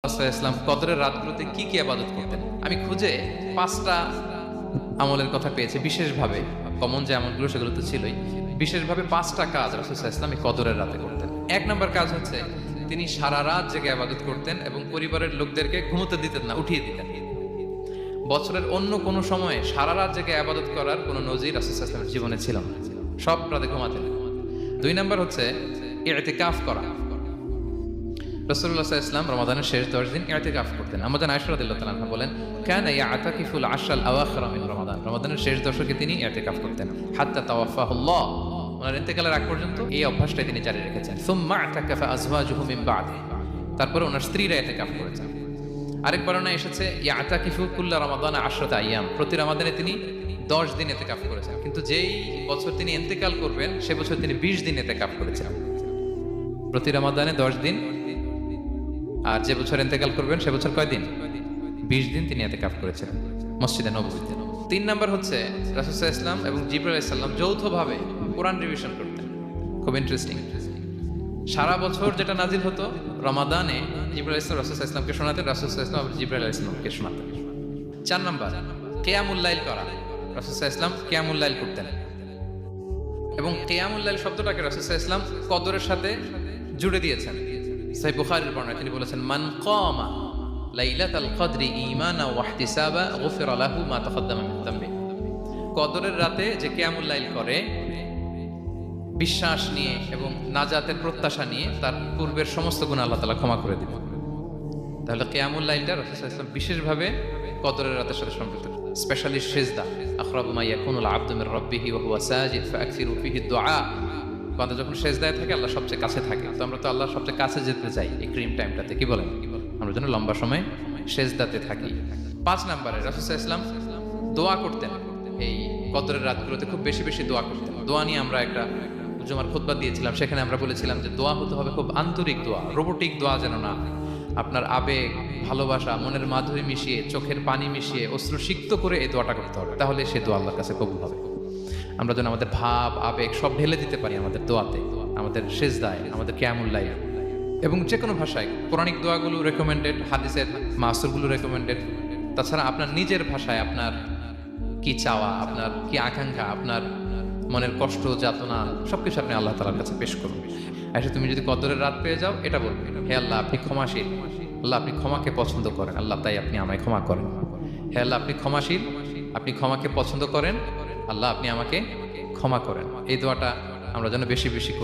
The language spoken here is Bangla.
ইসলাম কদরের রাতগুলোতে কি কি ইবাদত করতেন? আমি খুঁজে 5টা আমলের কথা পেয়েছি বিশেষভাবে। কমন যে আমলগুলো সেগুলো তো ছিলই, বিশেষভাবে 5টা কাজ রাসূলুল্লাহ ইসলাম এই কদরের রাতে করতেন। 1 নম্বর কাজ হচ্ছে তিনি সারা রাত জেগে ইবাদত করতেন এবং পরিবারের লোকদেরকে ঘুমোতে দিতেন না, উঠিয়ে দিতেন। বছরের অন্য কোনো সময়ে সারা রাত জেগে ইবাদত করার কোনো নজির রাসূলুল্লাহ ইসলামের জীবনে ছিল না, সব রাতে ঘুমাতেন। 2 নম্বর হচ্ছে ইতিকাফ করা। রাসূলুল্লাহ সাল্লাল্লাহু আলাইহি ওয়াসাল্লাম রমাদানের শেষ 10 দিন ইতিকাফ করতেন। আমাদের আয়েশা রাদিয়াল্লাহু তাআলা আনহা বলেন, কানা ইয়াতাকিফুল আশরাল আওয়াখির মিন রমাদান। রমাদানের শেষ দশকে তিনি ইতিকাফ করতেন হাত্তা তাওয়াফাহুল্লাহ, ওনার ইন্তেকালের আগ পর্যন্ত এই অভ্যাসটাই তিনি জারি রেখেছেন। সুম্মা আতাকাফা আজওয়াজুহু মিন বা'দি, তারপরে ওনার স্ত্রীরা ইতিকাফ করেছেন। আরেক বর্ণনা এসেছে ইয়াতাকিফু কুল্লা রমাদান 10 আইয়াম, প্রতি রমাদানে তিনি 10 দিন ইতিকাফ করেছেন। কিন্তু যেই বছর তিনি ইন্তেকাল করবেন সে বছর তিনি 20 দিন ইতিকাফ করেছেন। প্রতি রমাদানে 10 দিন, আর যে বছর ইন্তেকাল করবেন সে বছর কয় দিন? 20 দিন তিনি ইতিকাফ করেছেন মসজিদে নববীতে। 3 নাম্বার হচ্ছে রাসূলুল্লাহ সাল্লাল্লাহু আলাইহি ওয়াসাল্লাম এবং জিবরাইল আলাইহিস সালাম যৌথভাবে কোরআন রিভিশন করতেন। খুব ইন্টারেস্টিং। সারা বছর যেটা নাজিল হতো রমাদানে জিবরাইল আলাইহিস সালাম রাসূলুল্লাহ সাল্লাল্লাহু আলাইহি ওয়াসাল্লামকে শোনাতেন, রাসূলুল্লাহ সাল্লাল্লাহু আলাইহি ওয়াসাল্লাম আবার জিবরাইল আলাইহিস সালামকে শোনাতেন। 4 নাম্বার কিয়ামুল লাইল করা। রাসূলুল্লাহ সাল্লাল্লাহু আলাইহি ওয়াসাল্লাম কিয়ামুল লাইল করতেন এবং কিয়ামুল লাইল শব্দটাকে রাসূলুল্লাহ সাল্লাল্লাহু আলাইহি ওয়াসাল্লাম কদরের সাথে জুড়ে দিয়েছেন। সহিহ বুখারীর বর্ণনা তিনি বলেছেন, মান কামা লাইলাতাল কদরি ঈমানা ওয়া ইহতিসাবা গুফিরা লাহু মা তাকদ্দামা মিন যামবি। কদরের রাতে যে কিয়ামুল লাইল করে বিশ্বাস নিয়ে এবং নাজাতের প্রত্যাশা নিয়ে, তার পূর্বের সমস্ত গুনাহ আল্লাহ তাআলা ক্ষমা করে দিবেন। তাহলে কিয়ামুল লাইলটা রাসূলুল্লাহ সাল্লাল্লাহু আলাইহি ওয়াসাল্লাম বিশেষভাবে কদরের রাতের সাথে সম্পৃক্ত। স্পেশালি সিজদা, আকরাবু মা ইয়াকুনুল আবদু মির রাব্বিহি ওয়া হুয়া সাজিদ ফাআকসিরু ফিহি দুআ। বান্দা যখন সেজদায় থাকে আল্লাহ সবচেয়ে কাছে থাকে। তো আমরা তো আল্লাহর সবচেয়ে কাছে যেতে চাই এই ক্রিম টাইমটাতে, কি বলেন? আমরা যেন লম্বা সময় সেজদাতে থাকি। 5 নম্বরে রাসূলুল্লাহ সাল্লাল্লাহু আলাইহি ওয়াসাল্লাম দোয়া করতেন। এই কদরের রাতগুলোতে খুব বেশি বেশি দোয়া করতেন। দোয়া নিয়ে আমরা একটা জুমার খুতবা দিয়েছিলাম, সেখানে আমরা বলেছিলাম যে দোয়া হতে হবে খুব আন্তরিক দোয়া, রোবোটিক দোয়া যেন না। আপনার আবেগ, ভালোবাসা, মনের মাধুরী মিশিয়ে, চোখের পানি মিশিয়ে, অশ্রু সিক্ত করে এই দোয়াটা করতে হবে, তাহলে সে দোয়া আল্লাহর কাছে কবুল হবে। আমরা যেন আমাদের ভাব, আবেগ সব ঢেলে দিতে পারি আমাদের দোয়াতে, আমাদের সিজদায়, আমাদের কিয়ামুল লাইল। এবং যে কোনো ভাষায় পৌরাণিক দোয়াগুলো রেকমেন্ডেড, হাদিসের মাসুরগুলো রেকমেন্ডেড। তাছাড়া আপনার নিজের ভাষায় আপনার কি চাওয়া, আপনার কি আকাঙ্ক্ষা, আপনার মনের কষ্ট, যাতনা সবকিছু আপনি আল্লাহ তাআলার কাছে পেশ করুন। আচ্ছা, তুমি যদি কদরের রাত পেয়ে যাও, এটা বলবে, হে আল্লাহ আপনি ক্ষমাশীল, আল্লাহ আপনি ক্ষমাকে পছন্দ করেন, আল্লাহ তাই আপনি আমায় ক্ষমা করেন। হে আল্লাহ আপনি ক্ষমাশীল, আপনি ক্ষমাকে পছন্দ করেন, আল্লাহ আপনি আমাকে ক্ষমা করেন। এই দোয়াটা আমরা যেন বেশি বেশি করি।